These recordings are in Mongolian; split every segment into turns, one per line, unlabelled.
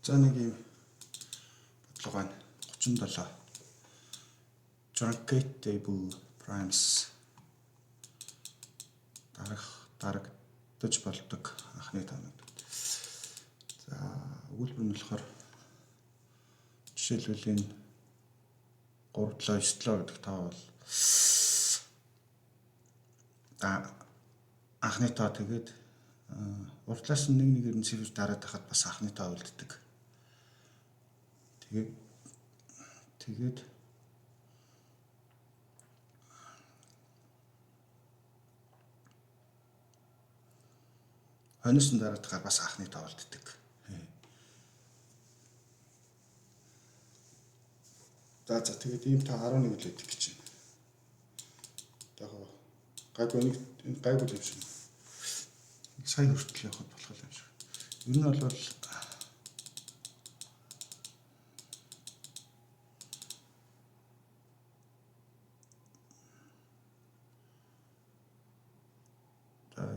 За нэг юм бодлого байна. 37. Truncatable primes дарагдаж болдог анхны тоонууд. За өгүүлбэр нь болохоор жишээлбэл энэ 3-7-9 гэдэг тоо бол анхны тоо тэгээд урдлаас нь нэгээр нь цифр дараад хахад бас анхны тоо үлддэг. Тэгээд хоньс нь дараад хахад бас анхны тоо үлддэг. За тэгээд ийм та 11 л өгдөг гэж байна. Гайгүй нэг гайгүй юм шиг. Сая хүртэл явахад болох юм шиг.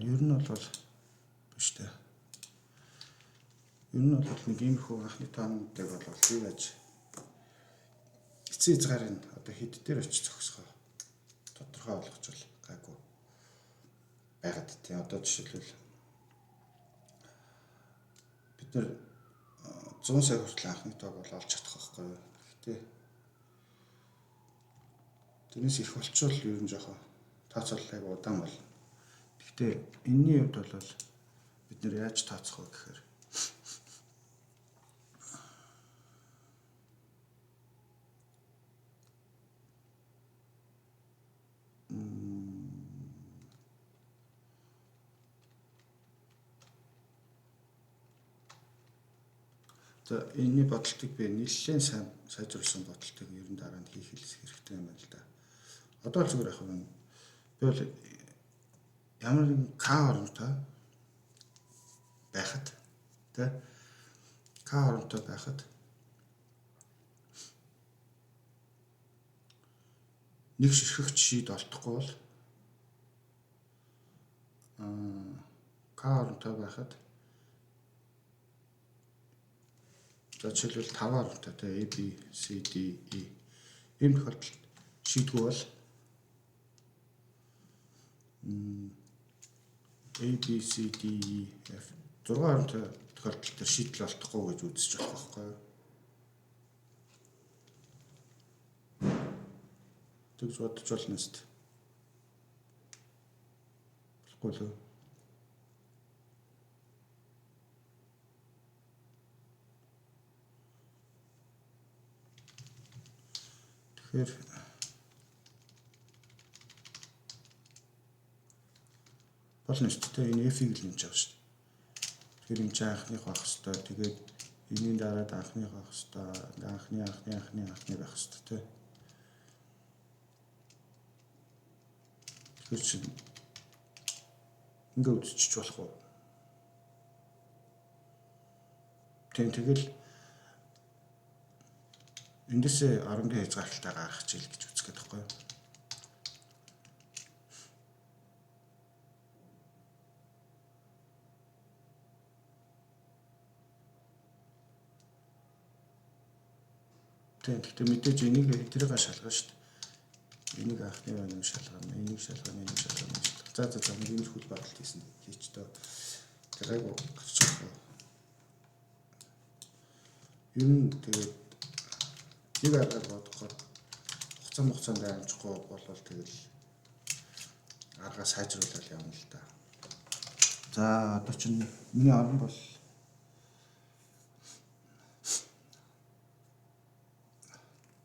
Ер нь бол биш дээ. Ер нь бол нэг ийм хөө анхны тоонуудыг бол яаж эцсийн хязгаарыг одоо хэд дээр очиж зогсохоо тодорхой болгож бол гайгүй байгаад тийм. Одоо жишээлбэл бид нэр 100 сая хүртэл анхны тоог бол олж чадах байхгүй юу. Гэхдээ тэрнээс их болчвол ер нь жоохон тооцоолол айгу удаан болно. Гэхдээ энэний хувьд бол бид нэр яаж тооцох вэ гэхээр за энэний бодолтыг би нэлээд сайн сайжруулсан бодолтыг ер нь дараа нь хийх хэрэгтэй юм байна л да. Одоо л зүгээр яг нь би бол ямар нэгэн К оронтой байхад тэ К оронтой байхад нэг ширхэгч шийд олдохгүй бол К оронтой байхад за жишээлбэл 5 оронтой тэ A B C D E ийм тохиолдолд шийдгүй бол A B C D E F 6 оронтой тохиолдолд шийдэл олдохгүй гэж үзэж болох байхгүй юу? Тэгж бодож болно шүү дээ. Болохгүй л үү? Тэгэхээр болно шүү дээ. Энэ F-ийг л нэмж байгаа шүү дээ. Тэгэхээр энэ чинь анхных байх хэвээр. Тэгээд энэний дараад анхных байх хэвээр. Анхны байх хэвээр тий. Тэгэхээр чинь ингээд үзчих болох уу? Тэгэл эндээсээ 10-гийн хязгаарлалтаа гаргах хичээл гэж үзэх гээд байхгүй юу? Тэгтээ мэдээж энийг тэрийг шалгана шүү дээ. Энийг анхны байна шалгана, энийг шалгана. За нэг юм хөл бодолт хийсэн хийчтэй. Тэрийг гарчих уу? Ер нь тэгээд нэг аргаар бодоход хугацаанд амжихгүй болвол тэгэл аргаа сайжруулаад явна л да. За одоо чинь миний орон бол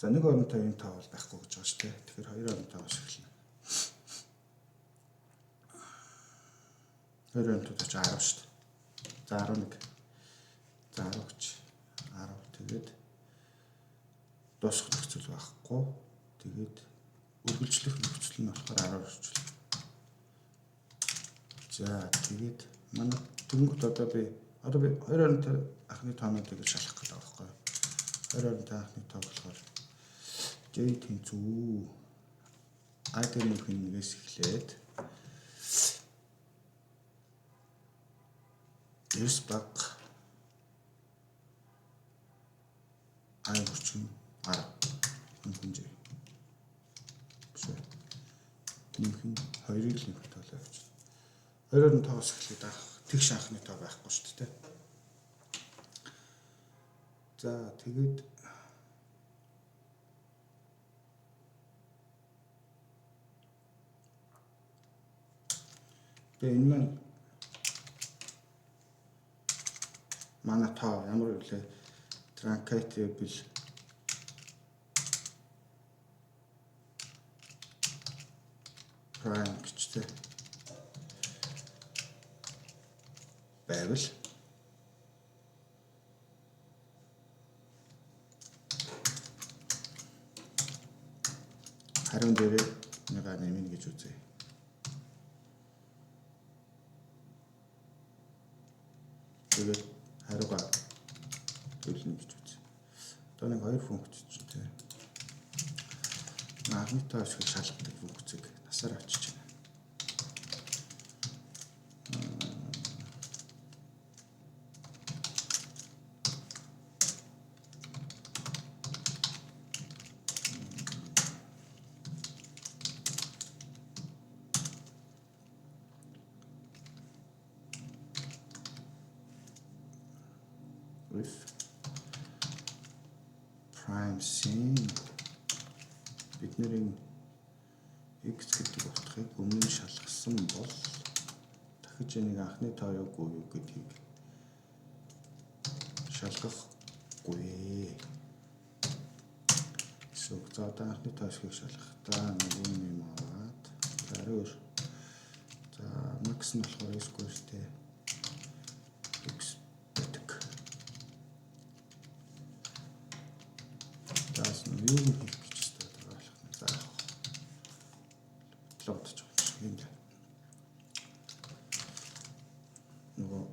за нэг оронтой юм таа бол байхгүй гэж байгаа шүү дээ. Тэгэхээр 2 оронтой бас эхэлнэ. 2 оронтой ч 10 шүү дээ. За 11. За 10 гэж 10 тэгээд дуусах нөхцөл байхгүй. Тэгээд үргэлжлэх нөхцөл нь болохоор 10 орчуулна. За тэгээд манай дөнгөж одоо би 2 оронтой анхны тоонуудыг шалгах гэдэг байгаа байхгүй. 2 оронтой анхны тоо болохоор J тэнцүү айдын нэгээс эхлээд эрс баг ай хүрчим арга хэмжээ. Биш. Нэмхэн 2-ыг л нэмэх тоолоо явуулчих. 2-оор нь тоос эхлээд тэгш анхны тоо байхгүй шүү дээ. За тэгээд энэ манай тоо ямар вэ? Truncatable prime гэжтэй байвал хариун дээрээ нэга нэмнэ гэж үзье. Тэгээд хариугаа төлнө гэж үзье. Одоо нэг хоёр функц чинь тийм. Анхны тоо шиг шалгадаг функцийг насаар авчиж байна. With prime sin бидний x гэдэг утгыг өмнө нь шалгасан бол дахиж энийг анхны тоо юу гэдгийг шалгахгүй. За одоо анхны тоо шиг шалгахдаа нэг юм аваад хариу. За max нь болохоор square-тэй x гэдэг. Заас нь юу хийх гэж байна болох нь. За лодч юм даа. Нөгөө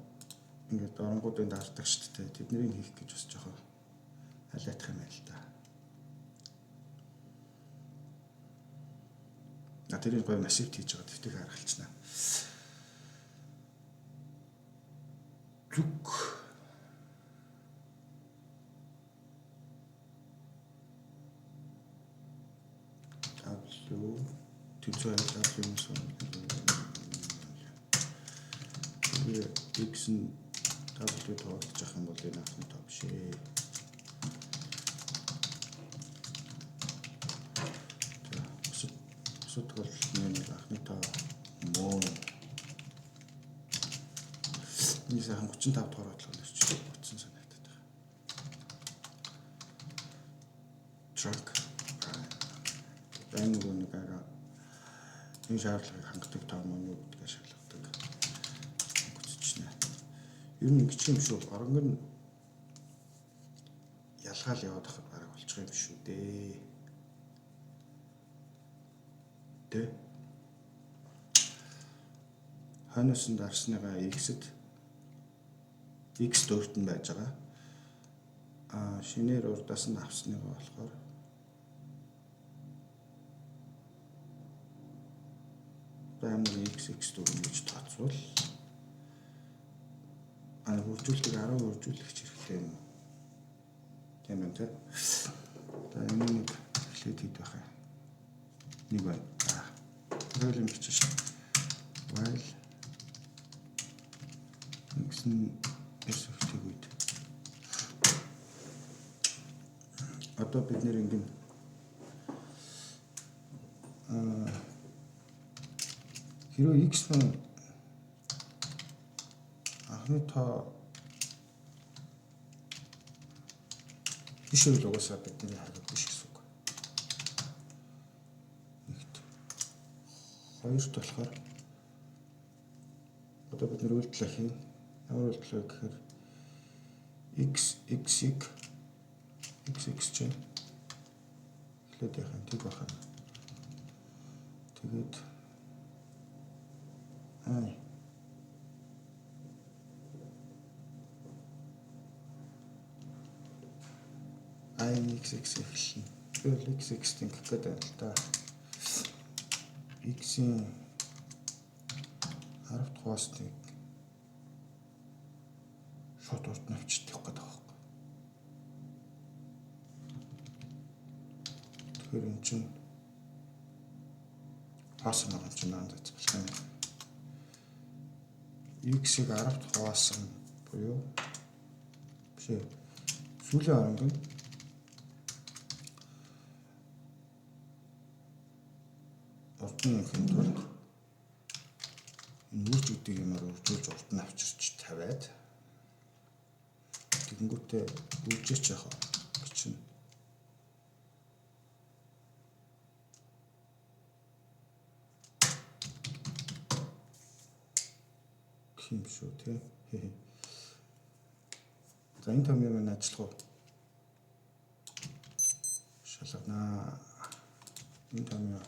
ингээд оронгуудын даардаг шүү дээ. Тэднийг хийх гэж бас жоохон алиадах юм байл та. Тэрийг гоё машинт хийж байгаа твтийг харгалцнаа. Зүг W тэнцүү W юмсан. X нь W тоогдож ах юм бол энэ анхны тоо биш ээ. Сутгал нэг анхны тоо мөн. Энэ сайхан 35 дугаар бодлого нэрч утсан санагдаад байна. Trunk. Энэ нэг ага энэ шаардлагыг хангадаг тоо мөн юу гэдгийг шалгадаг. Гоцчихнэ. Ер нь гэж юм шүү. Оронгор нь ялгаал яваад ахад бараг болчих юм шүү дээ. Тэ. Ханаас нь дарсныгаа x-д x дөрөвт нь байж байгаа. Шинээр урдаас нь авсныгаа болохоор баймар x дөрөв гэж тооцвол хуржуулдаг 10 хуржуулагч хэрэгтэй юм. Тийм үү те. За энэ нэг эхлээд хэд байх юм. Нэг байна. Тэгэл юм бичиж while x нь эсвэлтийг үед. Одоо бид нэр ингэн хэрвээ x нь анхны тоо биш үл угаасаа бидний хариу биш гэсэн үг. Хоёрт болохоор одоо бид нэр үйлдэл хийн. Ямар үйлдэл вэ гэхээр x чинь эхлээд яхаа тэг баха. Тэгээд x эхэлнэ. Тэгвэл x гэх гээд байна л да. X-ийн 10 дахь хостыг шууд урд навчдах гэдэг байна. тэгэхээр эн чинь хоосон байгаа чинь маань зөвхөн болох юм. X-ийг 10-т хуваасан буюу биш ээ. Сүүлийн оронг нь урдны юм тулд энэ үрж үдэг юмар үржүүлж урд нь авчирч тавиад тэгэнгүүтээ үржээч яах вэ чинь юм шүү тий. За энэ том юм ажиллах уу? Шалгана. Энэ том юм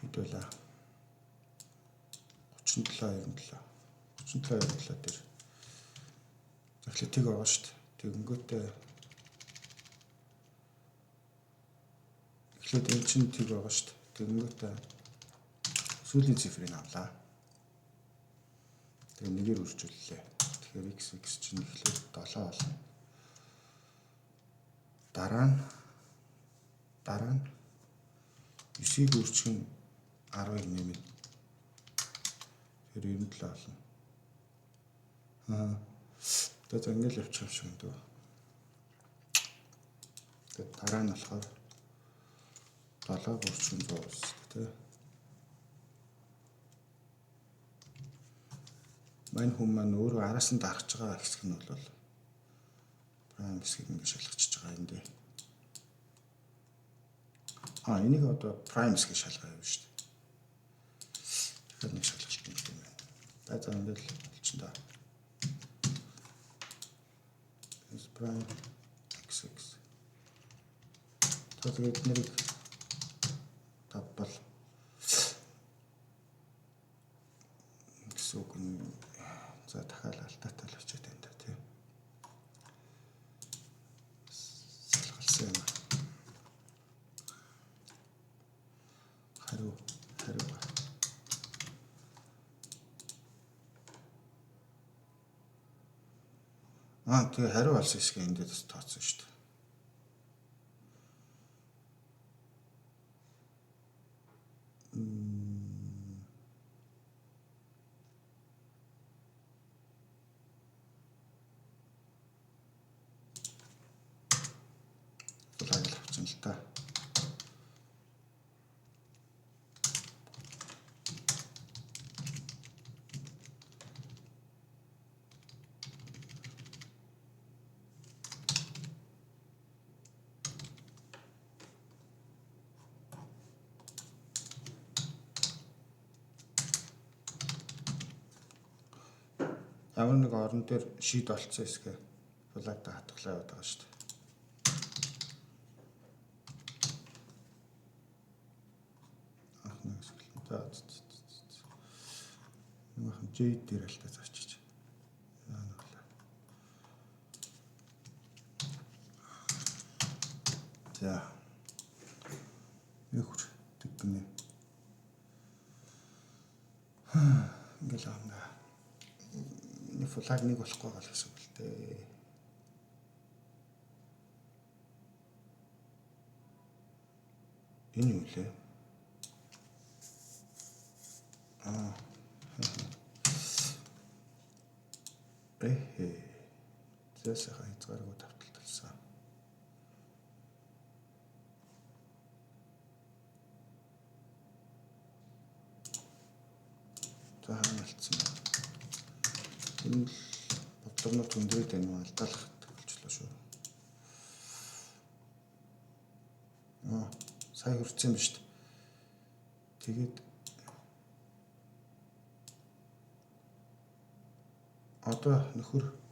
хэдүүлээ 37 дээр захлитыг байгаа шүү дээ. Тэгэнгүүтээ эхлээд энэ чинь тийг байгаа шүү дээ. Тэгэнгүүтээ сүүлийн цифрыг авлаа. Тэгээ нэгээр үржүүллээ. Тэгэхээр x чинь эхлээд 7 болно. Дараа нь 9-ийг үржих нь 10-ыг нэмнэ. Тэр 97 болно. Тэгээд ингээл явчих юм шиг энэ. Тэгээд дараа нь болохоор 7 үржих нь 100 тий. Мань хүн маань өөрөө араас нь дарахж байгаа хэсэг нь бол прайм хэсгийг ингэ шалгачихж байгаа юм дээ. Энийг одоо прайм хэсгийг шалгах юм шүү дээ. Тэгэхээр нэг шалгах юм байна. За ингээл болчихно да. S prime x. Тэгээд нэрийг тавбал гэсэн үг нь за дахиад алдаатай л очиад байна да тийм. Салгалсан юм. Хариу. Тэгээ хариу алсан хэсгээ энэ дээр тооцсон шүү дээ. Тулааг авчихсан л та. Ямар нэг орон дээр шийд олцсон хэсгээ флагта хатглаа яваад байгаа шүү дээ. Нэг J дээр л та зарчиж. За. Юу гэнэ. Ингээл аана. Флаг нэг болохгүй гал гэсэн үг л дээ. Энэ юу лээ? Зэсээ хязгааргүй тавталталсан. За хаалцсан. Энэ бодлогоноор төндрээд байна алдаалах төвлөлөө шүү. Сайн хурцсан юм шүү дээ. Тэгээд одоо нөхөр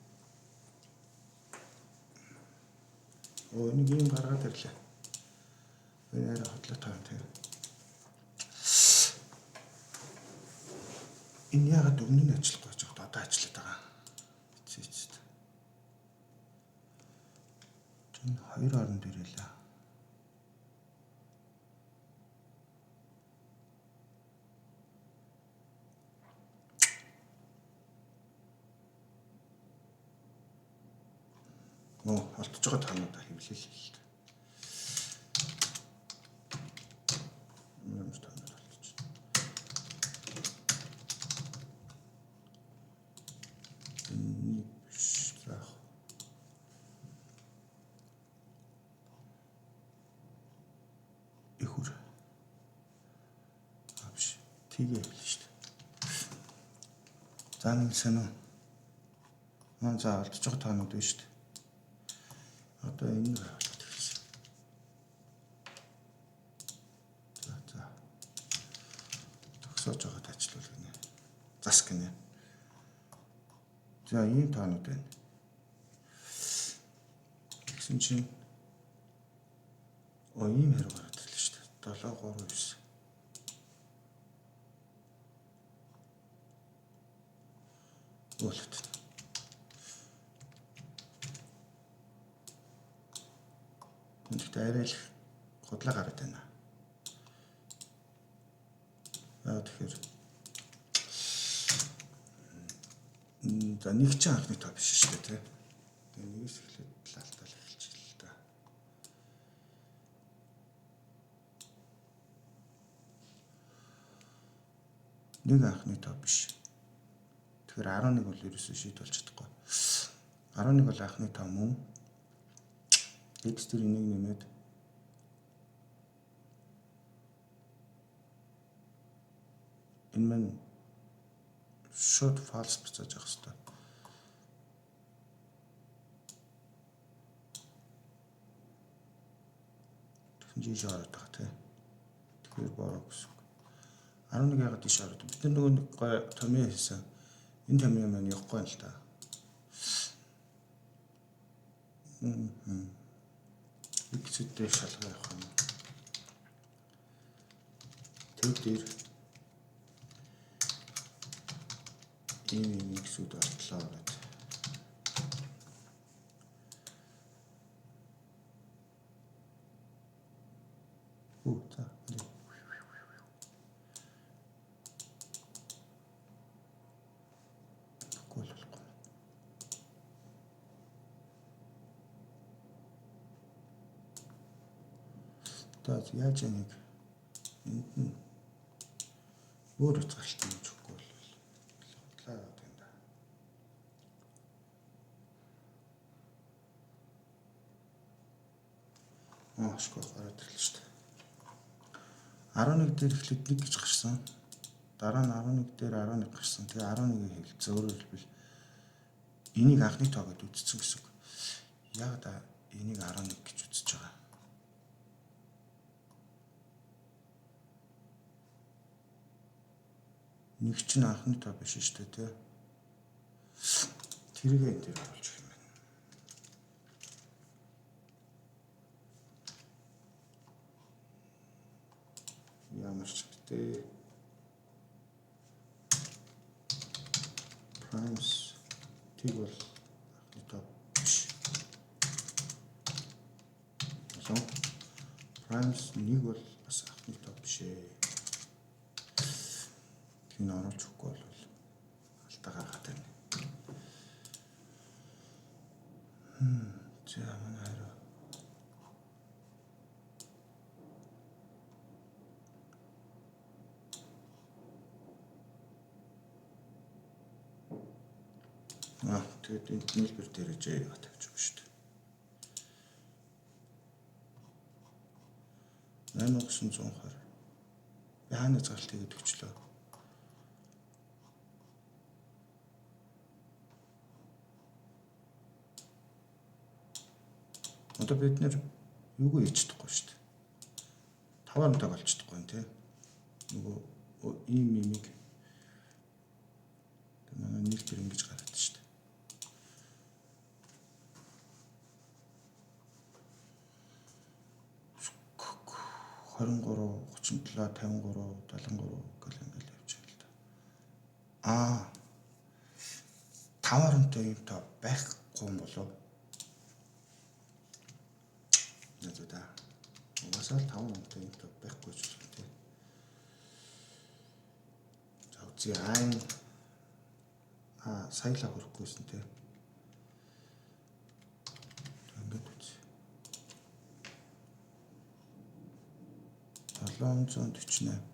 нэг юм гаргаад ирлээ. Энэ арай хотлоо таа тийм. Энэ яагаад өмнө нь ажиллахгүй байж байгаа одоо ажиллаад байгаа. Эцээчд. Чин 2 орон дээр байлаа. Олдож байгаа таануудаа хөвлөөл л. Ямар тоног болчих. Энэ биш яах. Ихүр. Авш. Тэгээ л шүү дээ. За нэг санаа. За алдчих жоох таанууд байна шүү дээ. Одоо энэ хаалт гэсэн. За. Төгсөөж байгаа тачлуул гинэ. Зас гинэ. За ийм таанууд байна. Тэгсэн чинь ийм хэрэг гараад ирлээ шүү дээ. 739. Болоод. Энд арай л худлаа гараад байна. Тэгэхээр за нэг ч анхны тоо биш шүү дээ, тэ. Тэгээ нэгээс эхлээд лалтал эхэлчихлээ л да. Нэг анхны тоо биш. Тэгэхээр 11 бол ерөөсөө шийд болж чадахгүй. 11 бол анхны тоо мөн. X дээр энийг нэмээд энэ мань шууд false буцааж авах хэрэгтэй. Тэгсэн жиж ороод байгаа тий. Тэгэхээр бороо гэсэн. 11 ягаад иш ороод. Бид нөгөө нэг гой томьёо хийсэн. Энэ томьёо маань явахгүй юм л да. X-тэй шалгаа явах юм. Тэг дээр ийм X-үүд болтлоо гэдэг. За. Одоо яаж нэг энд нь өөр утгаалт юм чиггүй бол худлаа гэдэг юм да. Ашгүй гараад ирлээ шүү дээ. 11 дээр эхлээд 1 гэж гарсан. Дараа нь 11 дээр 11 гарсан. Тэгээ 11-ийг хэлцээ. Өөрөөр хэлбэл энийг анхны тоо гэдээ үзсэн гэсэн үг. Яг да энийг 11 гэж үзэж байгаа. Нэг чинь анхны тоо биш шүү дээ, тэ. Тэргээ энэ дээр оруулж юм байна. Ямар ч гэдэг primes тэг бол анхны тоо биш. Болон primes 1 бол бас анхны тоо биш ээ. Энэ оруулж өгөхгүй бол алдаа гаргаад байна. За манай хараа. Тэгээд энэ нийлбэр дээр жээ тавьж өгнө шүү дээ. 8920. Би хаана зарлт хийгээд өчлөө. Одоо бид нэр юугүй хийж чадахгүй шүү дээ. 5 таг болж чадахгүй юм тий. Нөгөө ийм имийг манай нэг төр ингэж гараад шүү дээ. $23, 37, 53, 73 гэл ингээл явчихсан л да. 5 юм тоо байхгүй юм болов. Надад угаасаа 5 юм тоо байхгүй ч юм тий. За үзье саяла хөрөхгүйсэн тий. Ингээд үз. 7 748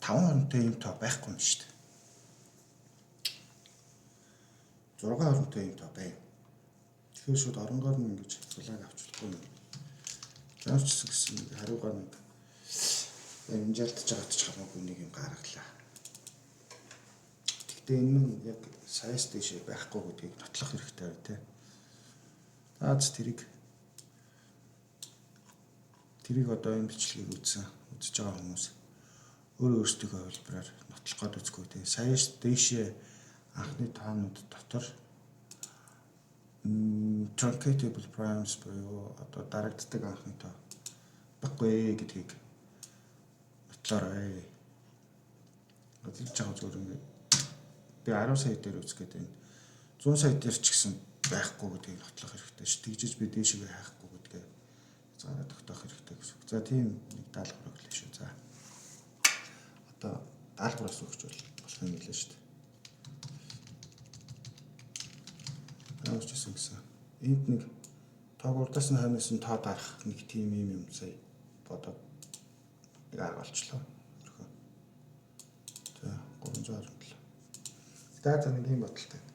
5 оронтой юм тоо байхгүй юм шүү дээ. 6 оронтой юм тоо бай. Тэгэхээр шууд оронгоор нь ингэж флаг авчлахгүй юм. Заавч гэсэн хариугаар нэг амжилтж байгаа ч хамаагүй нэг юм гаргалаа. Гэхдээ энэ нь яг саяас дэше байхгүй гэдгийг нотлох хэрэгтэй бай тээ. Аац тэрийг одоо энэ бичлэгийг үзэж байгаа хүмүүс өөрсдөө хувилбараар нотлох гээд үзгүй тээ. Саяас дэше анхны таанууд дотор truncatable primes буюу одоо дарагддаг анхны тоо баггүй гэдгийг нотлоорой. Өдөрж байгаа зүгээр ингээд би 10 сая дээр үзгээд байна. 100 сая дээр ч гэсэн байхгүй гэдгийг нотлох хэрэгтэй ш. Тэгжиж би дээшгээ хайхгүй гэдгээ заараа тогтоох хэрэгтэй гэсэн. За тийм нэг даалгавар өглөө шүү. За одоо даалгавраас өгч болох юм билээ шүү дээ. Аавчсан гэсэн. Энд нэг тоог урдаас нь хойноос нь тоо дарах нэг тийм юм сая бодоод нэг арга болчлоо. За 317. За нэг юм бодлоо.